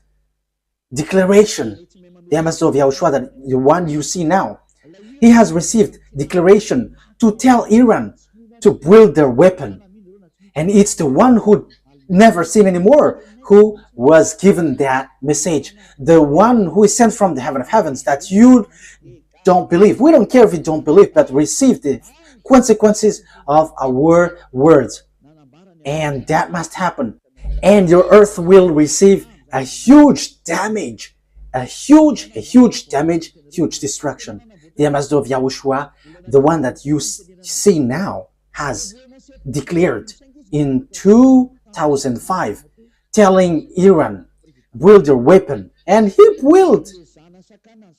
declaration. The ambassador of YAHOSHUAH, that the one you see now, he has received declaration to tell Iran to build their weapon. And it's the one who never seen anymore who was given that message. The one who is sent from the heaven of heavens that you don't believe. We don't care if you don't believe, but receive the consequences of our words. And that must happen. And your earth will receive a huge damage. A huge damage, huge destruction. The ambassador of YAHOSHUAH, the one that you see now, has declared in 2005, telling Iran, build your weapon. And he built.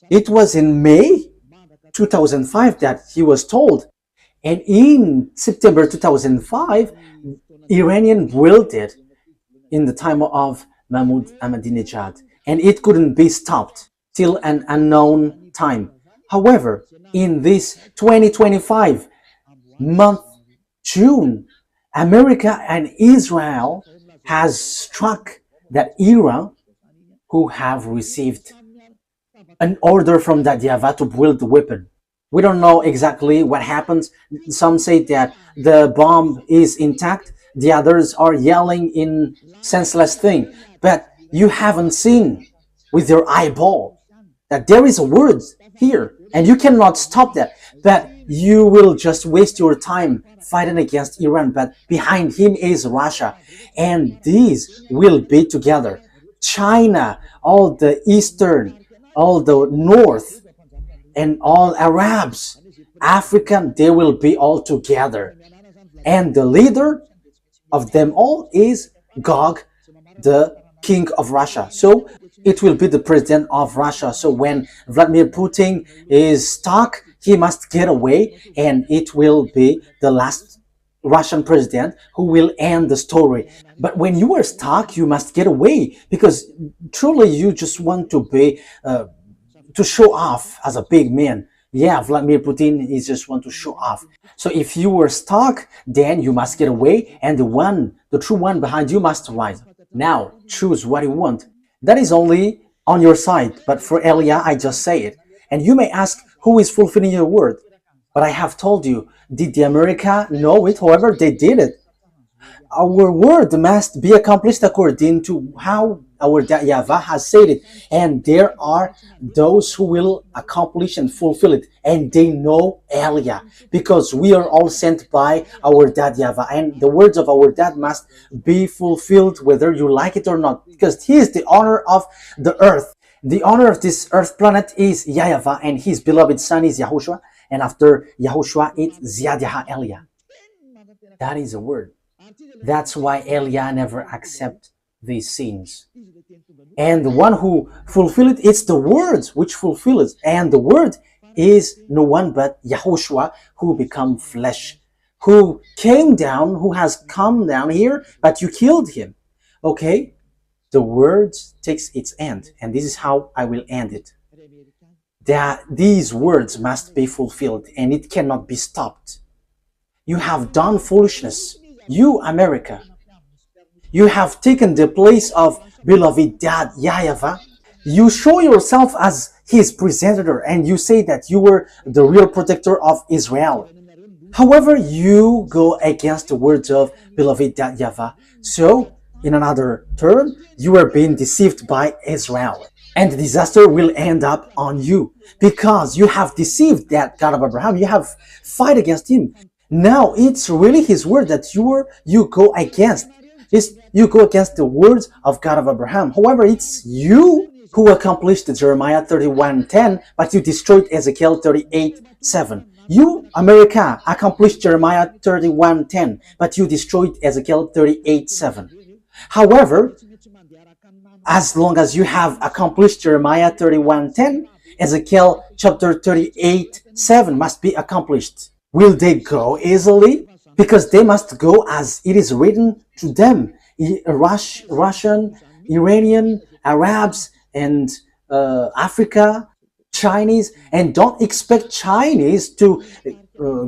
It was in May 2005 that he was told. And in September 2005, Iranian built it in the time of Mahmoud Ahmadinejad, and it couldn't be stopped till an unknown time. However, in this 2025 month, June, America and Israel has struck that era who have received an order from that YAHVAH to build the weapon. We don't know exactly what happens. Some say that the bomb is intact. The others are yelling in senseless thing. But you haven't seen with your eyeball that there is a word here, and you cannot stop that. But you will just waste your time fighting against Iran. But behind him is Russia, and these will be together. China, all the eastern, all the north, and all Arabs, African, they will be all together. And the leader of them all is Gog, the king of Russia. So it will be the president of Russia. So when Vladimir Putin is stuck, he must get away, and it will be the last Russian president who will end the story. But when you are stuck, you must get away, because truly you just want to be to show off as a big man. Yeah, Vladimir Putin is just want to show off. So if you were stuck, then you must get away, and the true one behind you must rise. Now, choose what you want. That is only on your side, but for Elia, I just say it. And you may ask, who is fulfilling your word? But I have told you, did the America know it? However, they did it. Our word must be accomplished according to how our YAHVAH has said it. And there are those who will accomplish and fulfill it. And they know Elia, because we are all sent by our dad YAHVAH. And the words of our dad must be fulfilled whether you like it or not, because he is the owner of the earth. The owner of this earth planet is YAHVAH, and his beloved son is YAHOSHUAH. And after YAHOSHUAH, it's Ziad Elia. That is a word. That's why Elia never accept these sins. And the one who fulfill it, it's the words which fulfill it. And the word is no one but YAHOSHUAH, who become flesh, who came down, who has come down here, but you killed him. Okay? The word takes its end, and this is how I will end it. That these words must be fulfilled, and it cannot be stopped. You have done foolishness. You, America, you have taken the place of beloved dad YAHVAH. You show yourself as his presenter, and you say that you were the real protector of Israel. However, you go against the words of beloved dad YAHVAH. So, in another term, you are being deceived by Israel. And the disaster will end up on you, because you have deceived that God of Abraham. You have fight against him. Now it's really his word that you go against. You go against the words of God of Abraham. However, it's you who accomplished Jeremiah 31:10, but you destroyed Ezekiel 38:7. You, America, accomplished Jeremiah 31:10, but you destroyed Ezekiel 38:7. However, as long as you have accomplished Jeremiah 31:10, Ezekiel chapter 38:7 must be accomplished. Will they go easily? Because they must go as it is written to them. Russian, Iranian, Arabs, and Africa, Chinese. And don't expect Chinese to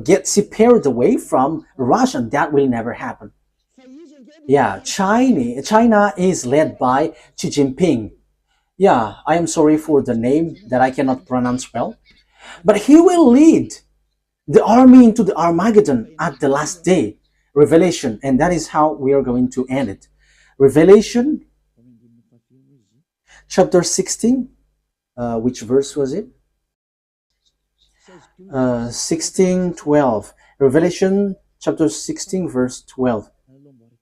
get separated away from Russian. That will never happen. Yeah, China is led by Xi Jinping. Yeah, I am sorry for the name that I cannot pronounce well. But he will lead the army into the Armageddon at the last day. Revelation, and that is how we are going to end it. Revelation chapter 16, which verse was it? 16:12. Revelation chapter 16 verse 12.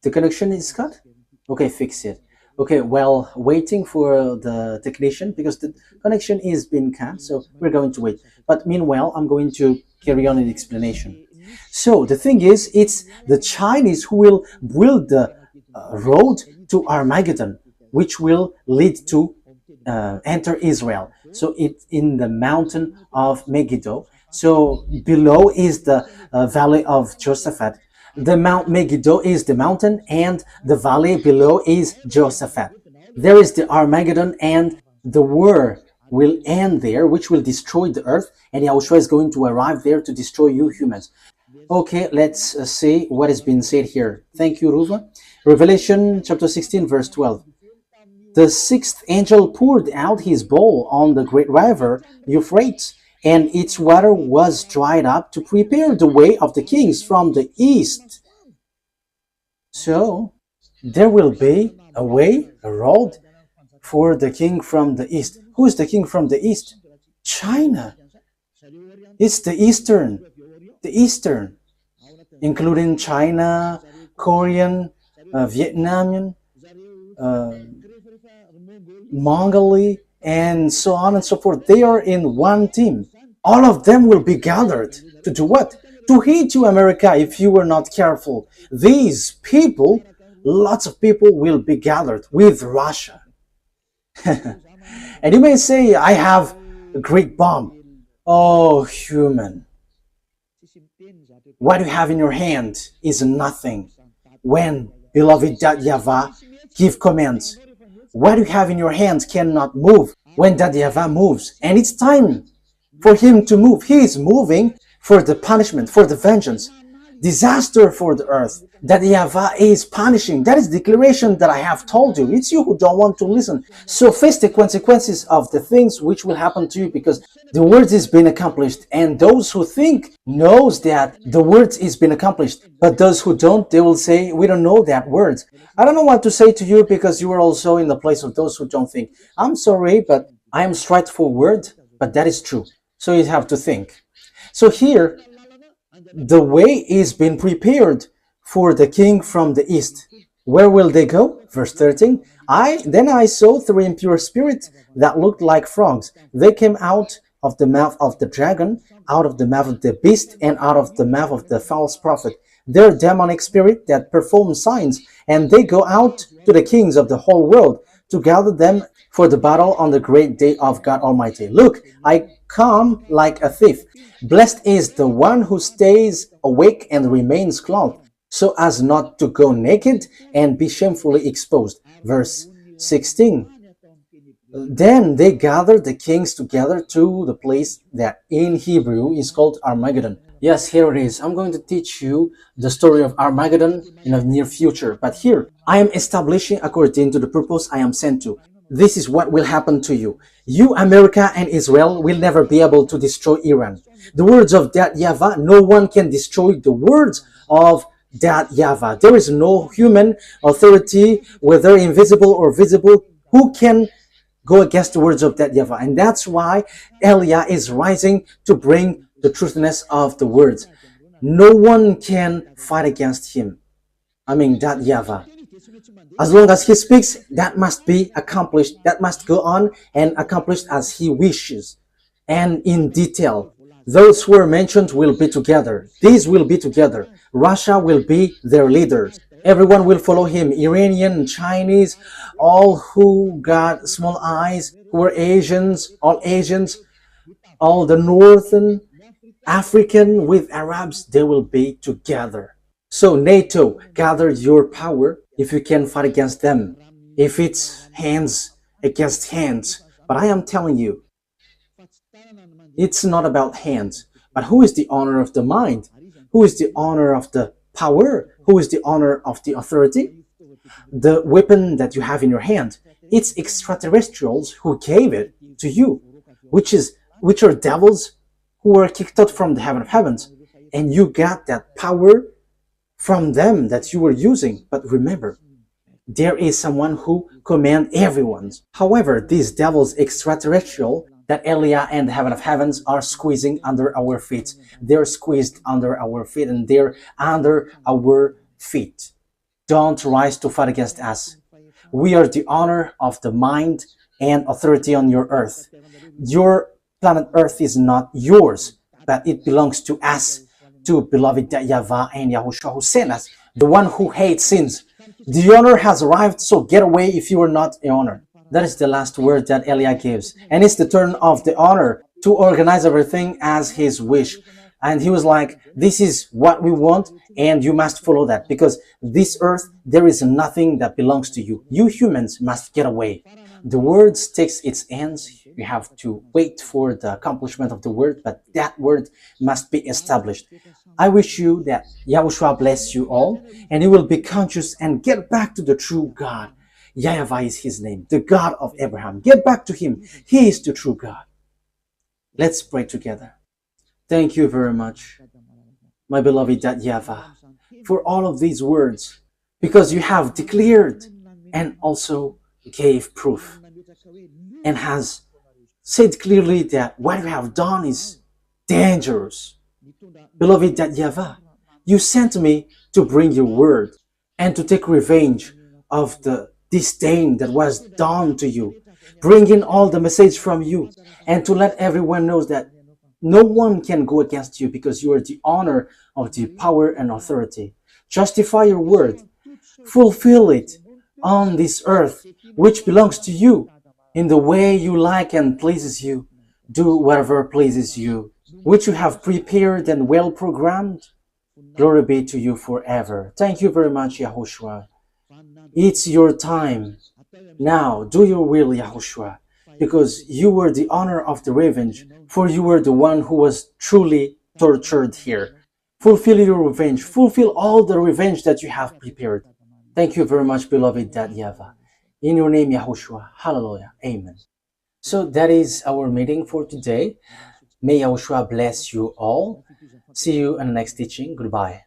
The connection is cut? Okay, fix it. Okay, well, waiting for the technician, because the connection is being cut, so we're going to wait. But meanwhile, I'm going to carry on in the explanation. So the thing is, it's the Chinese who will build the road to Armageddon, which will lead to enter Israel. So it's in the mountain of Megiddo. So below is the valley of Jehoshaphat. The Mount Megiddo is the mountain, and the valley below is Jehoshaphat. There is the Armageddon, and the war will end there, which will destroy the earth, and Yahushua is going to arrive there to destroy you humans. Okay, let's see what has been said here. Thank you, Ruva. Revelation chapter 16, verse 12. The sixth angel poured out his bowl on the great river Euphrates, and its water was dried up to prepare the way of the kings from the east. So, there will be a way, a road for the king from the east. Who is the king from the east? China. It's the eastern, including China, Korean, Vietnamese, Mongolia, and so on and so forth. They are in one team. All of them will be gathered to do what? To hate you, America, if you were not careful. These people, lots of people will be gathered with Russia. And you may say, I have a great bomb. Oh, human. What you have in your hand is nothing. When beloved YAHVAH give commands, what you have in your hand cannot move when YAHVAH moves. And it's time for him to move. He is moving for the punishment, for the vengeance, disaster for the earth. That YAHVAH is punishing. That is the declaration that I have told you. It's you who don't want to listen. So face the consequences of the things which will happen to you, because the word is being accomplished. And those who think knows that the word is being accomplished. But those who don't, they will say, we don't know that word. I don't know what to say to you, because you are also in the place of those who don't think. I'm sorry, but I am straightforward, but that is true. So you have to think. So here, the way is being prepared for the king from the east. Where will they go? Verse 13. Then I saw three impure spirits that looked like frogs. They came out of the mouth of the dragon, out of the mouth of the beast, and out of the mouth of the false prophet. They're demonic spirit that perform signs, and they go out to the kings of the whole world to gather them for the battle on the great day of God Almighty. Look, I come like a thief. Blessed is the one who stays awake and remains clothed, so as not to go naked and be shamefully exposed. Verse 16. Then they gathered the kings together to the place that in Hebrew is called Armageddon. Yes, here it is. I'm going to teach you the story of Armageddon in the near future. But here, I am establishing according to the purpose I am sent to. This is what will happen to you. You, America and Israel, will never be able to destroy Iran. The words of that YAHVAH, no one can destroy the words of that YAHVAH. There is no human authority, whether invisible or visible, who can go against the words of that YAHVAH. And that's why Eliah is rising to bring the truthness of the words. No one can fight against him. That YAHVAH. As long as he speaks, that must be accomplished. That must go on and accomplished as he wishes. And in detail, those who are mentioned will be together. These will be together. Russia will be their leaders. Everyone will follow him. Iranian, Chinese, all who got small eyes, who are Asians, all the Northern African with Arabs, they will be together. So NATO, gather your power if you can fight against them. If it's hands against hands. But I am telling you, it's not about hands. But who is the owner of the mind? Who is the owner of the power? Who is the owner of the authority? The weapon that you have in your hand. It's extraterrestrials who gave it to you, which are devils who were kicked out from the heaven of heavens. And you got that power from them that you were using. But remember, there is someone who commands everyone. However, these devils extraterrestrial that Eliah and the heaven of heavens are squeezing under our feet. They're squeezed under our feet, and they're under our feet. Don't rise to fight against us. We are the honor of the mind and authority on your earth. Your planet Earth is not yours, but it belongs to us, to beloved YAHVAH and YAHOSHUAH who sent us, the one who hates sins. The honor has arrived, so get away if you are not the honor. That is the last word that Eliah gives. And it's the turn of the honor to organize everything as his wish, And he was like, this is what we want, and you must follow that, because this earth, there is nothing that belongs to you. You humans must get away. The word takes its ends. You have to wait for the accomplishment of the word, but that word must be established. I wish you that Yahushua bless you all, and you will be conscious and get back to the true God. YAHVAH is his name, the God of Abraham. Get back to him. He is the true God. Let's pray together. Thank you very much, my beloved YAHVAH, for all of these words, because you have declared and also gave proof and has said clearly that what you have done is dangerous. Beloved YAHVAH, you sent me to bring your word and to take revenge of the disdain that was done to you, bringing all the message from you, and to let everyone know that no one can go against you because you are the honor of the power and authority. Justify your word, fulfill it on this earth, which belongs to you, in the way you like and pleases you. Do whatever pleases you, which you have prepared and well programmed. Glory be to you forever. Thank you very much, Yahushua. It's your time. Now, do your will, Yahushua, because you were the honor of the revenge, for you were the one who was truly tortured here. Fulfill your revenge. Fulfill all the revenge that you have prepared. Thank you very much, beloved YAHVAH. In your name, Yahushua. Hallelujah. Amen. So that is our meeting for today. May Yahushua bless you all. See you in the next teaching. Goodbye.